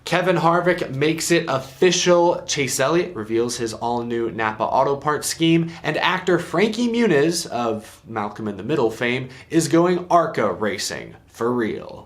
Kevin Harvick makes it official. Chase Elliott reveals his all-new NAPA auto parts scheme, and actor Frankie Muniz of Malcolm in the Middle fame is going ARCA racing for real.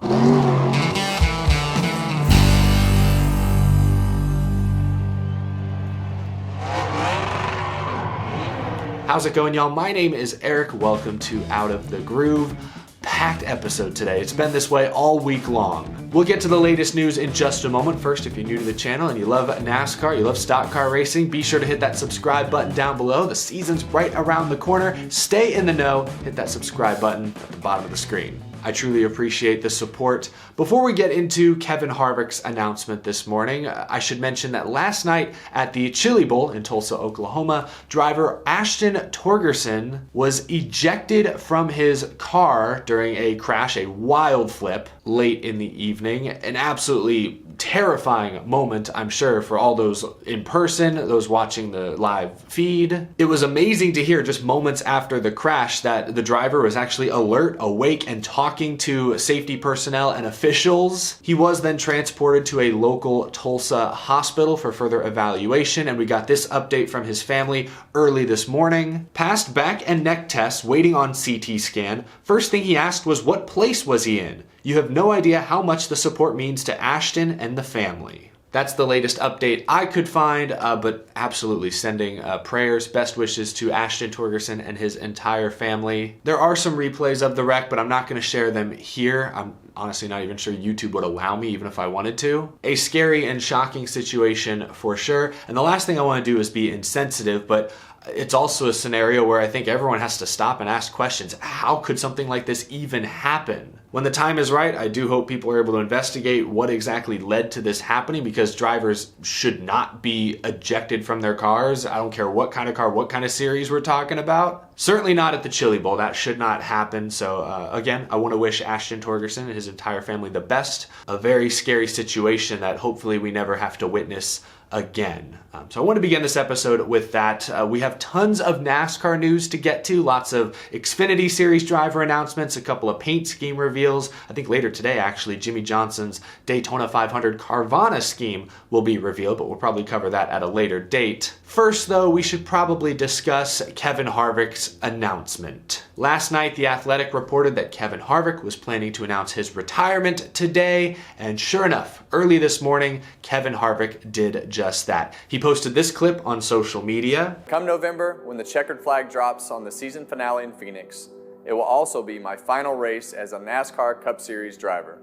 How's it going, y'all? My name is Eric. Welcome to Out of the Groove. Packed episode today. It's been this way all week long. We'll get to the latest news in just a moment. First, if you're new to the channel and you love NASCAR, you love stock car racing, be sure to hit that subscribe button down below. The season's right around the corner. Stay in the know. Hit that subscribe button at the bottom of the screen. I truly appreciate the support. Before we get into Kevin Harvick's announcement this morning, I should mention that last night at the Chili Bowl in Tulsa, Oklahoma, driver Ashton Torgerson was ejected from his car during a crash, a wild flip, late in the evening. An absolutely terrifying moment, I'm sure, for all those in person, those watching the live feed. It was amazing to hear just moments after the crash that the driver was actually alert, awake, and talking to safety personnel and officials. He was then transported to a local Tulsa hospital for further evaluation, and we got this update from his family early this morning. Passed back and neck tests, waiting on CT scan. First thing he asked was, what place was he in? You have no idea how much the support means to Ashton and the family. That's the latest update I could find, but absolutely sending prayers, best wishes to Ashton Torgerson and his entire family. There are some replays of the wreck, but I'm not going to share them here. I'm honestly not even sure YouTube would allow me, even if I wanted to. A scary and shocking situation for sure. And the last thing I want to do is be insensitive, but it's also a scenario where I think everyone has to stop and ask questions. How could something like this even happen? When the time is right, I do hope people are able to investigate what exactly led to this happening, because drivers should not be ejected from their cars. I don't care what kind of car, what kind of series we're talking about. Certainly not at the Chili Bowl. That should not happen. So again, I want to wish Ashton Torgerson and his entire family the best. A very scary situation that hopefully we never have to witness again. So I want to begin this episode with that. We have tons of NASCAR news to get to, lots of Xfinity Series driver announcements, a couple of paint scheme reveals. I think later today, actually, Jimmy Johnson's Daytona 500 Carvana scheme will be revealed, but we'll probably cover that at a later date. First, though, we should probably discuss Kevin Harvick's announcement. Last night, The Athletic reported that Kevin Harvick was planning to announce his retirement today, and sure enough, early this morning, Kevin Harvick did just that. He posted this clip on social media. Come November, when the checkered flag drops on the season finale in Phoenix, it will also be my final race as a NASCAR Cup Series driver.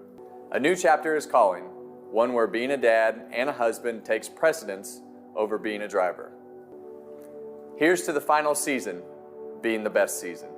A new chapter is calling, one where being a dad and a husband takes precedence over being a driver. Here's to the final season being the best season.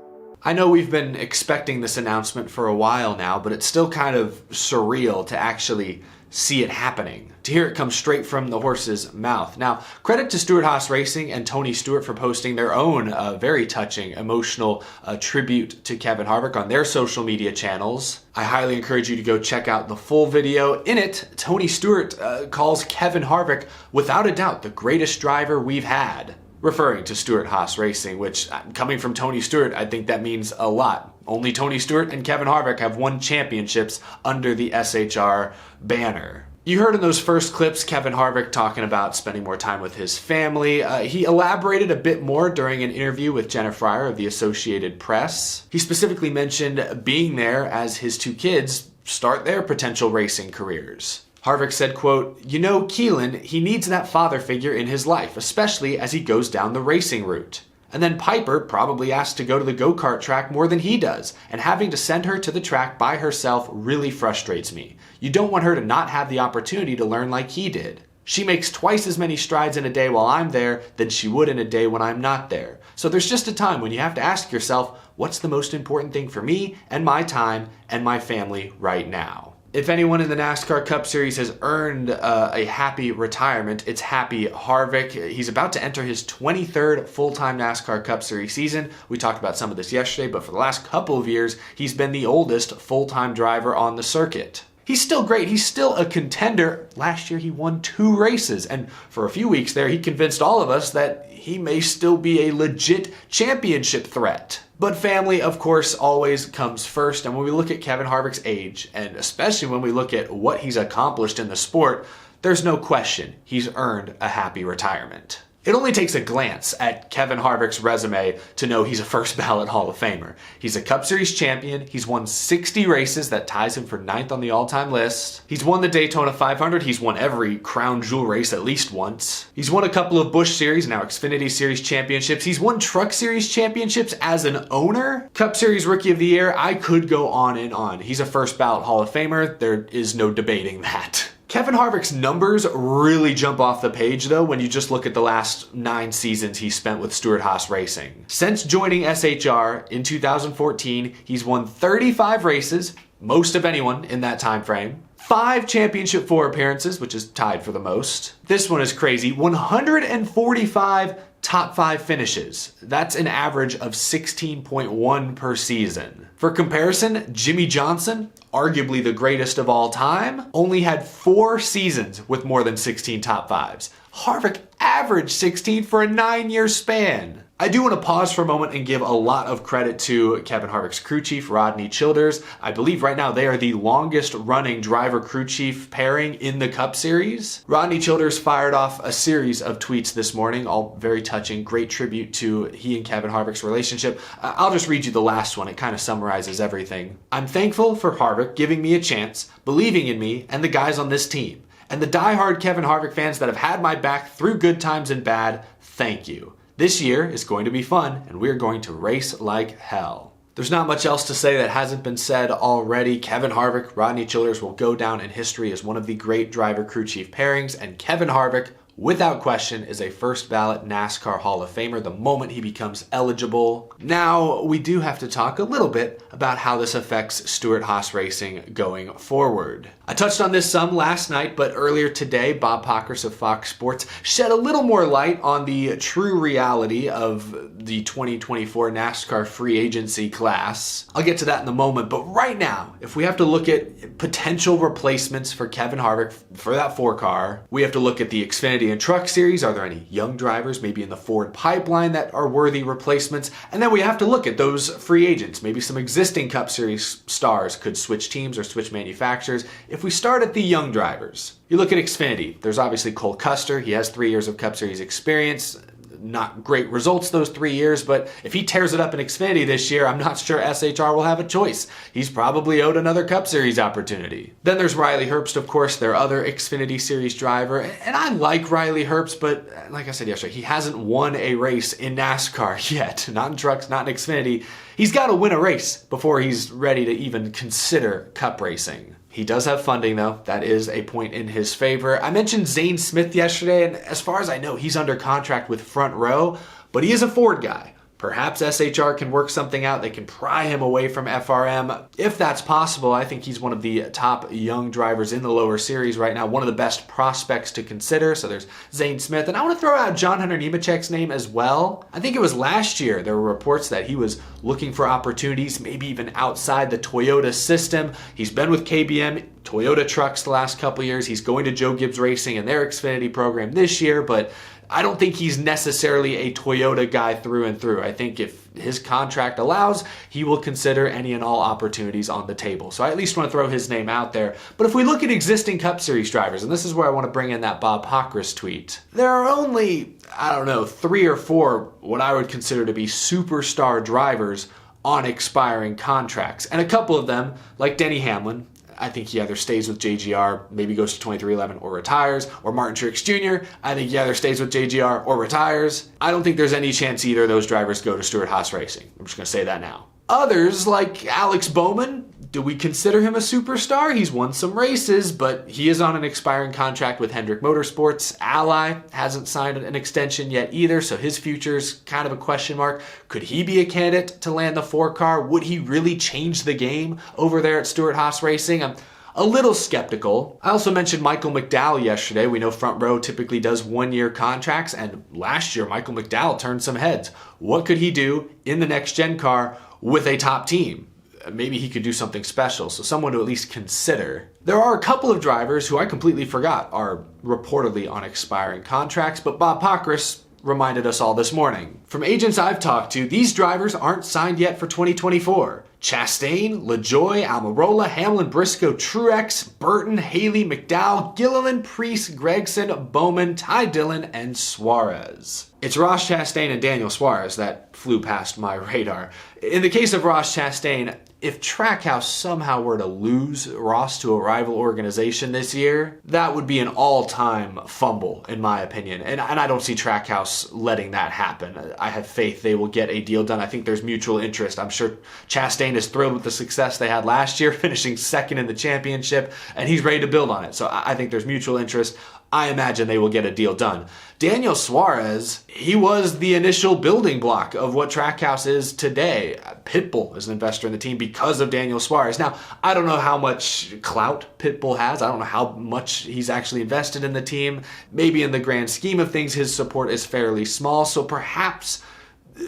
I know we've been expecting this announcement for a while now, but it's still kind of surreal to actually see it happening, to hear it come straight from the horse's mouth. Now, credit to Stewart-Haas Racing and Tony Stewart for posting their own very touching, emotional tribute to Kevin Harvick on their social media channels. I highly encourage you to go check out the full video. In it, Tony Stewart calls Kevin Harvick, without a doubt, the greatest driver we've had, referring to Stewart-Haas Racing, which, coming from Tony Stewart, I think that means a lot. Only Tony Stewart and Kevin Harvick have won championships under the SHR banner. You heard in those first clips Kevin Harvick talking about spending more time with his family. He elaborated a bit more during an interview with Jenna Fryer of the Associated Press. He specifically mentioned being there as his two kids start their potential racing careers. Harvick said, quote, "You know, Keelan, he needs that father figure in his life, especially as he goes down the racing route. And then Piper probably asked to go to the go-kart track more than he does, and having to send her to the track by herself really frustrates me. You don't want her to not have the opportunity to learn like he did. She makes twice as many strides in a day while I'm there than she would in a day when I'm not there. So there's just a time when you have to ask yourself, what's the most important thing for me and my time and my family right now?" If anyone in the NASCAR Cup Series has earned a happy retirement, it's Happy Harvick. He's about to enter his 23rd full-time NASCAR Cup Series season. We talked about some of this yesterday, but for the last couple of years, he's been the oldest full-time driver on the circuit. He's still great. He's still a contender. Last year, he won 2 races, and for a few weeks there, he convinced all of us that he may still be a legit championship threat. But family, of course, always comes first. And when we look at Kevin Harvick's age, and especially when we look at what he's accomplished in the sport, there's no question he's earned a happy retirement. It only takes a glance at Kevin Harvick's resume to know he's a first ballot Hall of Famer. He's a Cup Series champion. He's won 60 races. That ties him for 9th on the all-time list. He's won the Daytona 500. He's won every crown jewel race at least once. He's won a couple of Busch Series, now Xfinity Series championships. He's won Truck Series championships as an owner. Cup Series Rookie of the Year. I could go on and on. He's a first ballot Hall of Famer. There is no debating that. Kevin Harvick's numbers really jump off the page though when you just look at the last 9 seasons he spent with Stewart-Haas Racing. Since joining SHR in 2014, he's won 35 races, most of anyone in that time frame. 5 Championship 4 appearances, which is tied for the most. This one is crazy, 145 top 5 finishes. That's an average of 16.1 per season. For comparison, Jimmy Johnson, arguably the greatest of all time, only had 4 seasons with more than 16 top 5s. Harvick averaged 16 for a 9-year span. I do want to pause for a moment and give a lot of credit to Kevin Harvick's crew chief, Rodney Childers. I believe right now they are the longest running driver crew chief pairing in the Cup Series. Rodney Childers fired off a series of tweets this morning, all very touching, great tribute to he and Kevin Harvick's relationship. I'll just read you the last one. It kind of summarizes everything. I'm thankful for Harvick giving me a chance, believing in me and the guys on this team. And the diehard Kevin Harvick fans that have had my back through good times and bad, thank you. This year is going to be fun, and we're going to race like hell. There's not much else to say that hasn't been said already. Kevin Harvick, Rodney Childers will go down in history as one of the great driver crew chief pairings, and Kevin Harvick, without question, is a first ballot NASCAR Hall of Famer the moment he becomes eligible. Now, we do have to talk a little bit about how this affects Stewart-Haas Racing going forward. I touched on this some last night, but earlier today, Bob Pockrass of Fox Sports shed a little more light on the true reality of the 2024 NASCAR free agency class. I'll get to that in a moment, but right now, if we have to look at potential replacements for Kevin Harvick for that 4-car, we have to look at the Xfinity and Truck Series. Are there any young drivers maybe in the Ford pipeline that are worthy replacements? And then we have to look at those free agents. Maybe some existing Cup Series stars could switch teams or switch manufacturers. If we start at the young drivers, you look at Xfinity. There's obviously Cole Custer. He has 3 years of Cup Series experience. Not great results those 3 years, but if he tears it up in Xfinity this year, I'm not sure SHR will have a choice. He's probably owed another Cup Series opportunity. Then there's Riley Herbst, of course, their other Xfinity Series driver, and I like Riley Herbst, but like I said yesterday, he hasn't won a race in NASCAR yet. Not in trucks, not in Xfinity. He's got to win a race before he's ready to even consider Cup racing. He does have funding, though. That is a point in his favor. I mentioned Zane Smith yesterday, and as far as I know, he's under contract with Front Row, but he is a Ford guy. Perhaps SHR can work something out. They can pry him away from FRM. If that's possible, I think he's one of the top young drivers in the lower series right now, one of the best prospects to consider. So there's Zane Smith. And I want to throw out John Hunter Nemechek's name as well. I think it was last year there were reports that he was looking for opportunities, maybe even outside the Toyota system. He's been with KBM, Toyota trucks the last couple years. He's going to Joe Gibbs Racing and their Xfinity program this year, but I don't think he's necessarily a Toyota guy through and through. I think if his contract allows, he will consider any and all opportunities on the table. So I at least want to throw his name out there. But if we look at existing Cup Series drivers, and this is where I want to bring in that Bob Pockrass tweet, there are only, 3 or 4 what I would consider to be superstar drivers on expiring contracts. And a couple of them, like Denny Hamlin, I think he either stays with JGR, maybe goes to 2311 or retires, or Martin Truex Jr., I think he either stays with JGR or retires. I don't think there's any chance either of those drivers go to Stewart-Haas Racing. I'm just going to say that now. Others, like Alex Bowman, do we consider him a superstar? He's won some races, but he is on an expiring contract with Hendrick Motorsports. Ally hasn't signed an extension yet either, so his future's kind of a question mark. Could he be a candidate to land the 4-car? Would he really change the game over there at Stewart-Haas Racing? I'm a little skeptical. I also mentioned Michael McDowell yesterday. We know Front Row typically does 1-year contracts, and last year Michael McDowell turned some heads. What could he do in the next gen car with a top team? Maybe he could do something special, so someone to at least consider. There are a couple of drivers who I completely forgot are reportedly on expiring contracts, but Bob Pockrass reminded us all this morning. From agents I've talked to, these drivers aren't signed yet for 2024. Chastain, LaJoie, Almirola, Hamlin, Briscoe, Truex, Burton, Haley, McDowell, Gilliland, Priest, Gregson, Bowman, Ty Dillon, and Suarez. It's Ross Chastain and Daniel Suarez that flew past my radar. In the case of Ross Chastain, if Trackhouse somehow were to lose Ross to a rival organization this year, that would be an all-time fumble, in my opinion. And I don't see Trackhouse letting that happen. I have faith they will get a deal done. I think there's mutual interest. I'm sure Chastain is thrilled with the success they had last year, finishing second in the championship, and he's ready to build on it. So I think there's mutual interest. I imagine they will get a deal done. Daniel Suarez, he was the initial building block of what Trackhouse is today. Pitbull is an investor in the team because of Daniel Suarez. Now, I don't know how much clout Pitbull has. I don't know how much he's actually invested in the team. Maybe in the grand scheme of things, his support is fairly small. So perhaps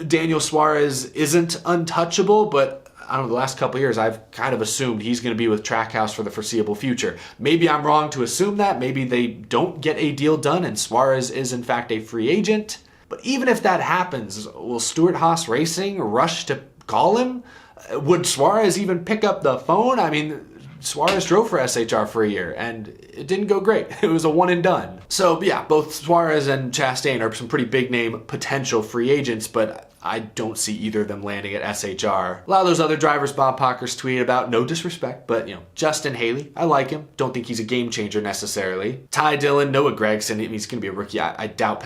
Daniel Suarez isn't untouchable, but I don't know, the last couple of years, I've kind of assumed he's going to be with Trackhouse for the foreseeable future. Maybe I'm wrong to assume that. Maybe they don't get a deal done and Suarez is in fact a free agent. But even if that happens, will Stewart-Haas Racing rush to call him? Would Suarez even pick up the phone? I mean, Suarez drove for SHR for a year and it didn't go great. It was a one and done. So yeah, both Suarez and Chastain are some pretty big name potential free agents, but I don't see either of them landing at SHR. A lot of those other drivers Bob Pocker's tweet about, no disrespect, but Justin Haley, I like him. Don't think he's a game changer necessarily. Ty Dillon, Noah Gragson, he's going to be a rookie. I doubt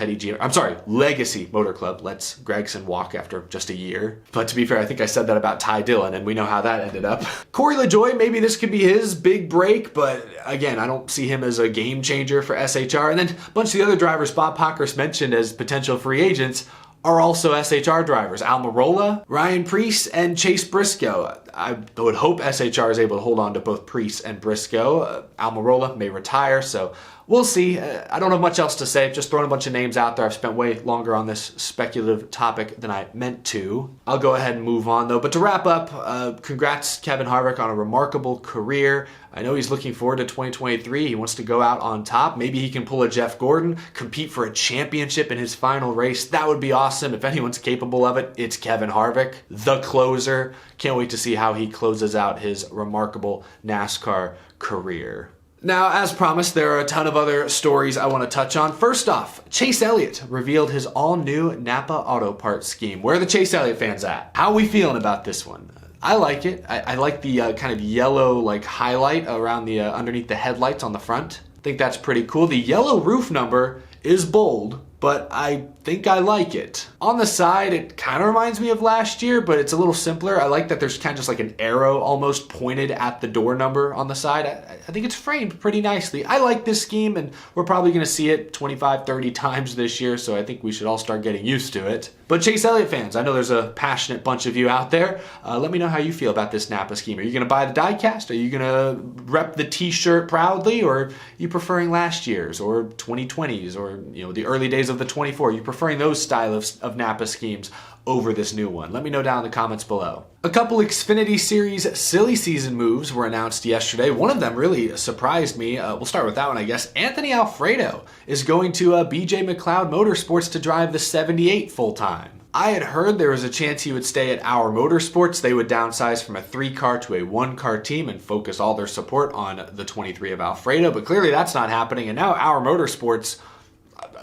Legacy Motor Club lets Gragson walk after just a year. But to be fair, I think I said that about Ty Dillon, and we know how that ended up. Corey LaJoie, maybe this could be his big break, but again, I don't see him as a game changer for SHR. And then a bunch of the other drivers Bob Pocker's mentioned as potential free agents are also SHR drivers. Almirola, Ryan Preece, and Chase Briscoe. I would hope SHR is able to hold on to both Preece and Briscoe. Almirola may retire, so we'll see. I don't have much else to say. Just throwing a bunch of names out there. I've spent way longer on this speculative topic than I meant to. I'll go ahead and move on, though. But to wrap up, congrats Kevin Harvick on a remarkable career. I know he's looking forward to 2023. He wants to go out on top. Maybe he can pull a Jeff Gordon, compete for a championship in his final race. That would be awesome. If anyone's capable of it, it's Kevin Harvick, the closer. Can't wait to see how he closes out his remarkable NASCAR career. Now, as promised, there are a ton of other stories I want to touch on. First off, Chase Elliott revealed his all-new NAPA auto parts scheme. Where are the Chase Elliott fans at? How are we feeling about this one? I like it. I like the kind of yellow highlight around the underneath the headlights on the front. I think that's pretty cool. The yellow roof number is bold, but I think I like it. On the side, it kind of reminds me of last year, but it's a little simpler. I like that there's kind of just like an arrow almost pointed at the door number on the side. I think it's framed pretty nicely. I like this scheme, and we're probably going to see it 25, 30 times this year, so I think we should all start getting used to it. But Chase Elliott fans, I know there's a passionate bunch of you out there. Let me know how you feel about this NAPA scheme. Are you going to buy the diecast? Are you going to rep the t-shirt proudly? Or are you preferring last year's or 2020's or the early days of the 24? Are you preferring those style of NAPA schemes over this new one? Let me know down in the comments below. A couple Xfinity Series silly season moves were announced yesterday. One of them really surprised me. We'll start with that one, I guess. Anthony Alfredo is going to BJ McLeod Motorsports to drive the 78 full-time. I had heard there was a chance he would stay at Our Motorsports. They would downsize from a 3-car to a 1-car team and focus all their support on the 23 of Alfredo, but clearly that's not happening, and now Our Motorsports,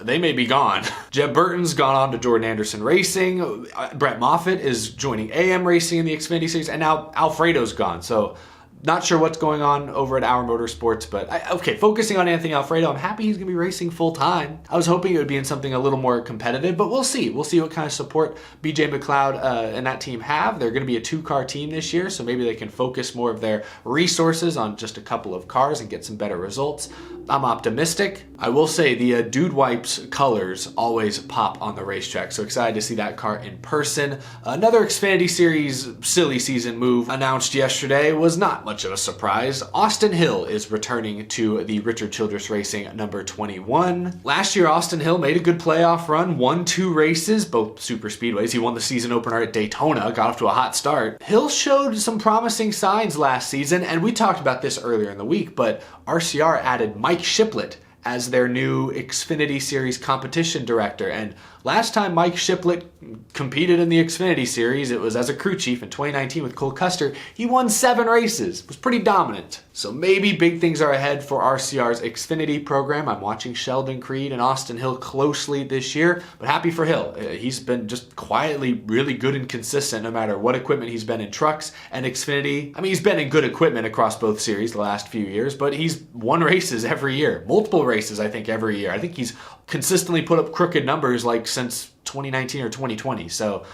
they may be gone. Jeb Burton's gone on to Jordan Anderson Racing. Brett Moffitt is joining AM Racing in the Xfinity Series, and now Alfredo's gone. So not sure what's going on over at Our Motorsports, but focusing on Anthony Alfredo, I'm happy he's going to be racing full time. I was hoping it would be in something a little more competitive, but we'll see. We'll see what kind of support BJ McLeod and that team have. They're going to be a 2-car team this year, so maybe they can focus more of their resources on just a couple of cars and get some better results. I'm optimistic. I will say the Dude Wipes colors always pop on the racetrack, so excited to see that car in person. Another Xfinity Series silly season move announced yesterday was not much of a surprise. Austin Hill is returning to the Richard Childress Racing number 21. Last year, Austin Hill made a good playoff run, won 2 races, both super speedways. He won the season opener at Daytona, got off to a hot start. Hill showed some promising signs last season, and we talked about this earlier in the week, but RCR added Mike Shiplett as their new Xfinity Series competition director. And last time Mike Shiplett competed in the Xfinity Series, it was as a crew chief in 2019 with Cole Custer. He won 7 races, was pretty dominant. So maybe big things are ahead for RCR's Xfinity program. I'm watching Sheldon Creed and Austin Hill closely this year, but happy for Hill. He's been just quietly really good and consistent no matter what equipment he's been in, trucks and Xfinity. I mean, he's been in good equipment across both series the last few years, but he's won races every year. Multiple races, I think, every year. I think he's consistently put up crooked numbers like since 2019 or 2020, so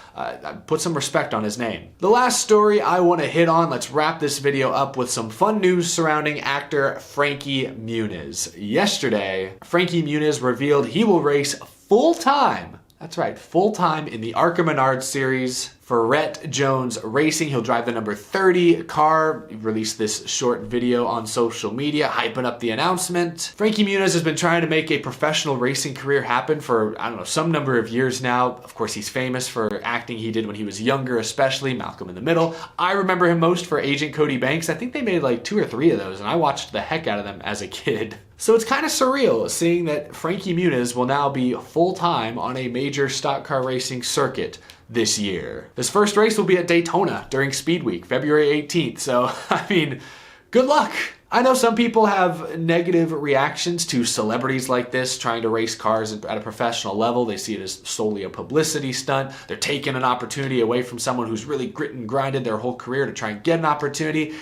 put some respect on his name. The last story I want to hit on, let's wrap this video up with some fun news surrounding actor Frankie Muniz. Yesterday, Frankie Muniz revealed he will race full-time, that's right, full-time in the ARCA Menards Series for Rhett Jones Racing. He'll drive the number 30 car. He released this short video on social media, hyping up the announcement. Frankie Muniz has been trying to make a professional racing career happen for, I don't know, some number of years now. Of course, he's famous for acting he did when he was younger, especially Malcolm in the Middle. I remember him most for Agent Cody Banks. I think they made like 2 or 3 of those, and I watched the heck out of them as a kid. So it's kind of surreal seeing that Frankie Muniz will now be full-time on a major stock car racing circuit this year. His first race will be at Daytona during Speed Week, February 18th. So, I mean, good luck. I know some people have negative reactions to celebrities like this trying to race cars at a professional level. They see it as solely a publicity stunt. They're taking an opportunity away from someone who's really grit and grinded their whole career to try and get an opportunity.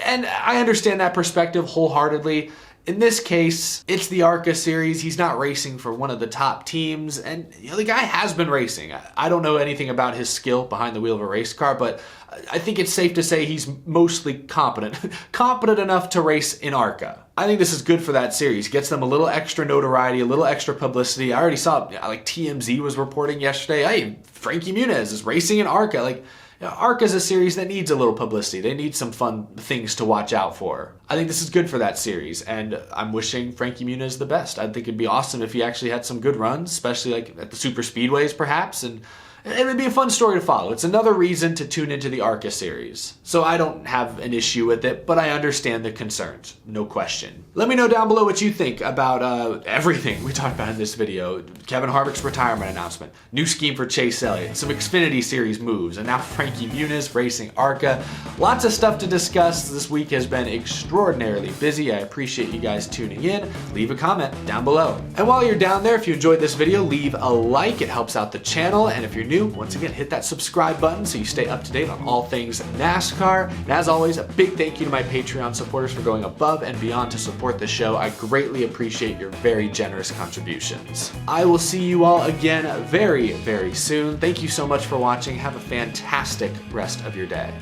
And I understand that perspective wholeheartedly. In this case, it's the ARCA series. He's not racing for one of the top teams, and the guy has been racing. I don't know anything about his skill behind the wheel of a race car, but I think it's safe to say he's mostly competent. Competent enough to race in ARCA. I think this is good for that series. Gets them a little extra notoriety, a little extra publicity. I already saw, like, TMZ was reporting yesterday, hey, Frankie Muniz is racing in ARCA. Like, ARCA is a series that needs a little publicity. They need some fun things to watch out for. I think this is good for that series, and I'm wishing Frankie Muniz the best. I think it'd be awesome if he actually had some good runs, especially like at the super speedways perhaps, and it would be a fun story to follow. It's another reason to tune into the ARCA series. So I don't have an issue with it, but I understand the concerns, no question. Let me know down below what you think about everything we talked about in this video. Kevin Harvick's retirement announcement, new scheme for Chase Elliott, some Xfinity Series moves, and now Frankie Muniz racing ARCA. Lots of stuff to discuss. This week has been extraordinarily busy. I appreciate you guys tuning in. Leave a comment down below. And while you're down there, if you enjoyed this video, leave a like. It helps out the channel. And if you're new, once again, hit that subscribe button so you stay up to date on all things NASCAR. And as always, a big thank you to my Patreon supporters for going above and beyond to support the show. I greatly appreciate your very generous contributions. I will see you all again very, very soon. Thank you so much for watching. Have a fantastic rest of your day.